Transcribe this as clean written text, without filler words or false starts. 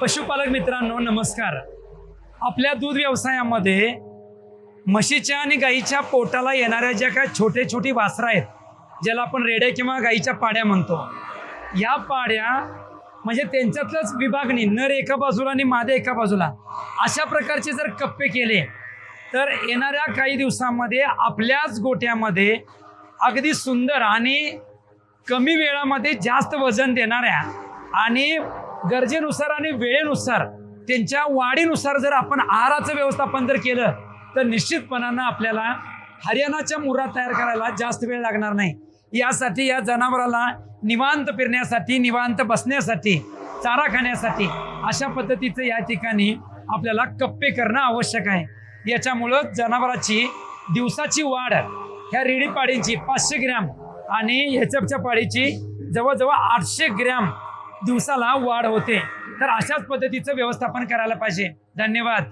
पशुपालक मित्रांनो नमस्कार। आपल्या दूध व्यवसायामध्ये म्हशीच्या आणि गाईच्या पोटाला येणाऱ्या ज्या काही छोटे छोटी वासरं आहेत, ज्याला आपण रेड्या किंवा गाईच्या पाड्या म्हणतो, या पाड्या म्हणजे त्यांच्यातलंच विभागणी, नर एका बाजूला आणि मादे एका बाजूला, अशा प्रकारचे जर कप्पे केले तर येणाऱ्या काही दिवसांमध्ये आपल्याच गोट्यामध्ये अगदी सुंदर आणि कमी वेळामध्ये जास्त वजन देणाऱ्या आणि गरजेनुसार आणि वेळेनुसार त्यांच्या वाढीनुसार जर आपण आहाराचं व्यवस्थापन जर केलं तर निश्चितपणानं आपल्याला हरियाणाच्या मुर्रा तयार करायला जास्त वेळ लागणार नाही। यासाठी या जनावराला निवांत फिरण्यासाठी, निवांत बसण्यासाठी, चारा खाण्यासाठी अशा पद्धतीचं या ठिकाणी आपल्याला कप्पे करणं आवश्यक आहे। याच्यामुळं जनावराची दिवसाची वाढ ह्या रेडी पाडींची 500 ग्रॅम आणि ह्याच्या पाडीची जवळजवळ 800 ग्रॅम दिवसाला वाढ होते। तर अशाच पद्धतीचं व्यवस्थापन करायला पाहिजे। धन्यवाद।